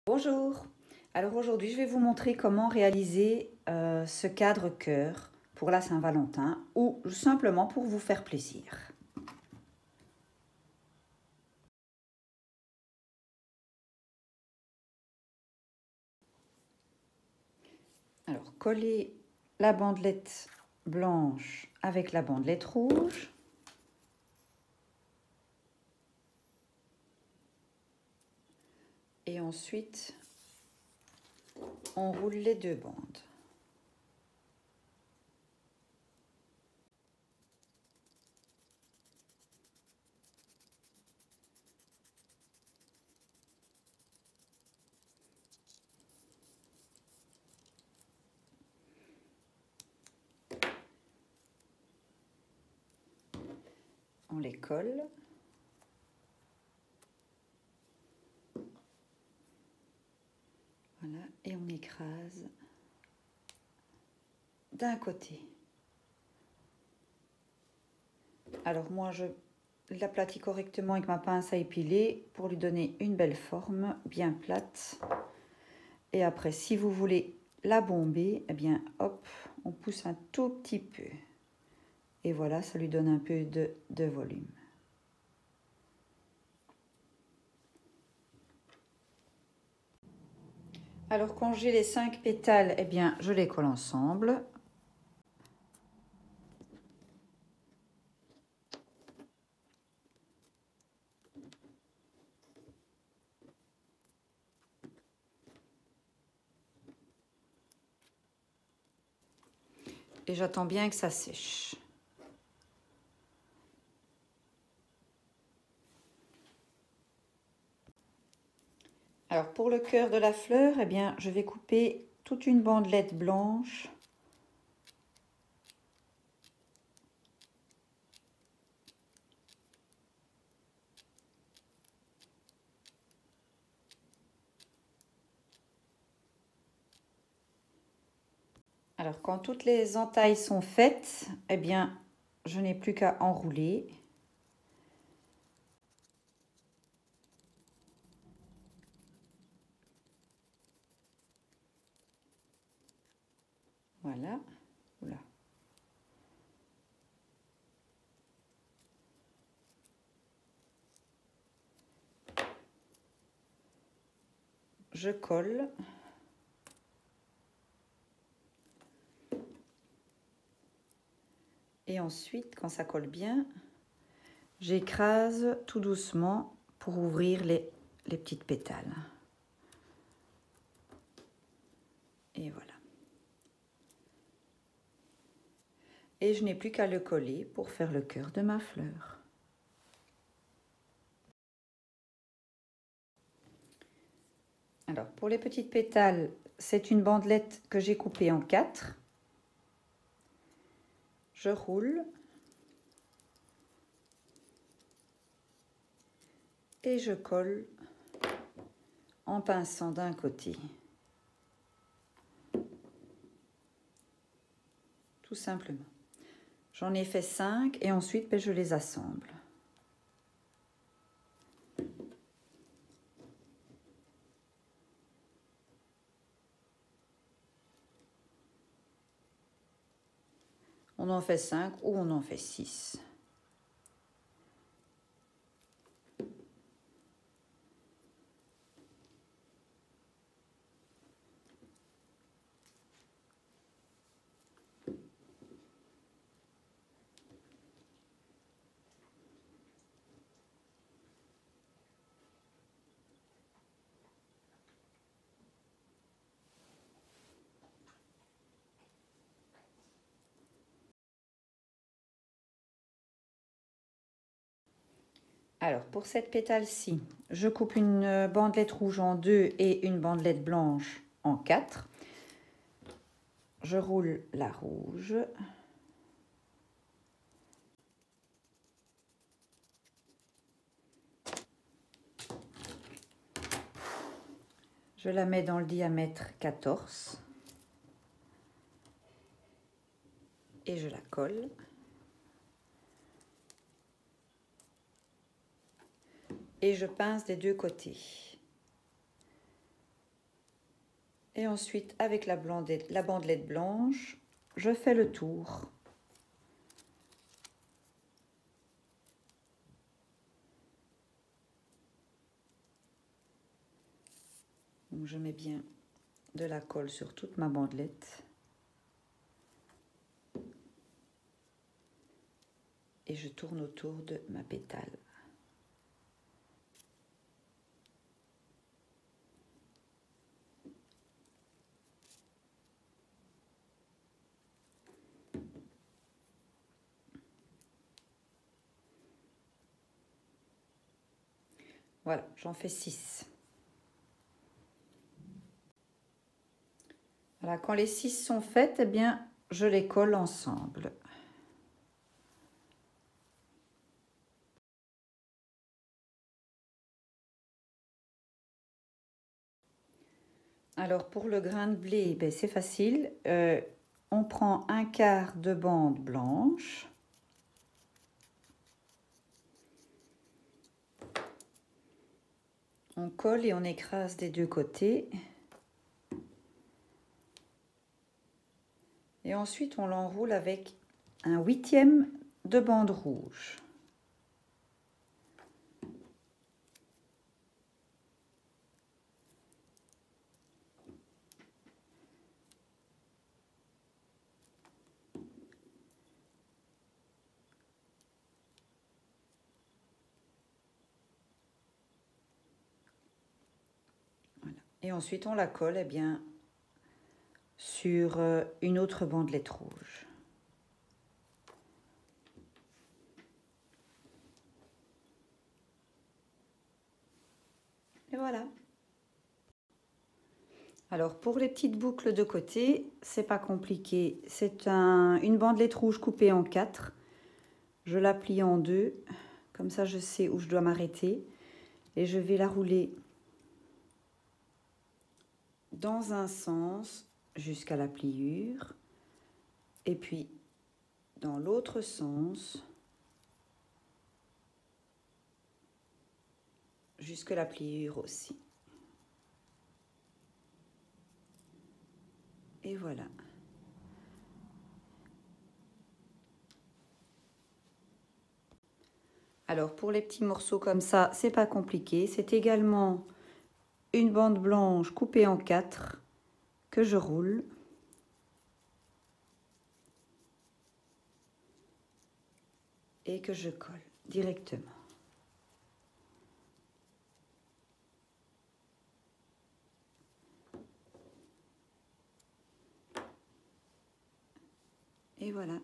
Bonjour, alors aujourd'hui je vais vous montrer comment réaliser ce cadre cœur pour la Saint-Valentin ou simplement pour vous faire plaisir. Alors collez la bandelette blanche avec la bandelette rouge. Et ensuite on roule les deux bandes. On les colle. Voilà, et on écrase d'un côté. Alors moi je l'aplatis correctement avec ma pince à épiler pour lui donner une belle forme bien plate. Et après, si vous voulez la bomber, eh bien hop, on pousse un tout petit peu. Et voilà, ça lui donne un peu de volume. Alors quand j'ai les 5 pétales, eh bien je les colle ensemble. Et j'attends bien que ça sèche. Alors pour le cœur de la fleur, eh bien je vais couper toute une bandelette blanche. Alors quand toutes les entailles sont faites, eh bien je n'ai plus qu'à enrouler. Voilà. Oula. Je colle. Et ensuite, quand ça colle bien, j'écrase tout doucement pour ouvrir les petites pétales. Et voilà. Et je n'ai plus qu'à le coller pour faire le cœur de ma fleur. Alors, pour les petites pétales, c'est une bandelette que j'ai coupée en 4. Je roule. Et je colle en pinçant d'un côté. Tout simplement. J'en ai fait 5 et ensuite je les assemble. On en fait 5 ou on en fait 6. Alors, pour cette pétale-ci, je coupe une bandelette rouge en 2 et une bandelette blanche en 4. Je roule la rouge. Je la mets dans le diamètre 14. Et je la colle. Et je pince des deux côtés. Et ensuite, avec la bandelette blanche, je fais le tour. Donc, je mets bien de la colle sur toute ma bandelette. Et je tourne autour de ma pétale. Voilà, j'en fais 6. Voilà, quand les 6 sont faites, eh bien, je les colle ensemble. Alors, pour le grain de blé, ben, c'est facile. On prend un quart de bande blanche. On colle et on écrase des deux côtés. Et ensuite, on l'enroule avec un 1/8 de bande rouge. Voilà. Et ensuite, on la colle eh bien, sur une autre bandelette rouge. Et voilà. Alors pour les petites boucles de côté, c'est pas compliqué. C'est une bandelette rouge coupée en 4. Je la plie en 2, comme ça je sais où je dois m'arrêter. Et je vais la rouler dans un sens jusqu'à la pliure. Et puis dans l'autre sens jusque la pliure aussi. Et voilà. Alors pour les petits morceaux comme ça, c'est pas compliqué. C'est également une bande blanche coupée en 4 que je roule. Et que je colle directement. Et voilà.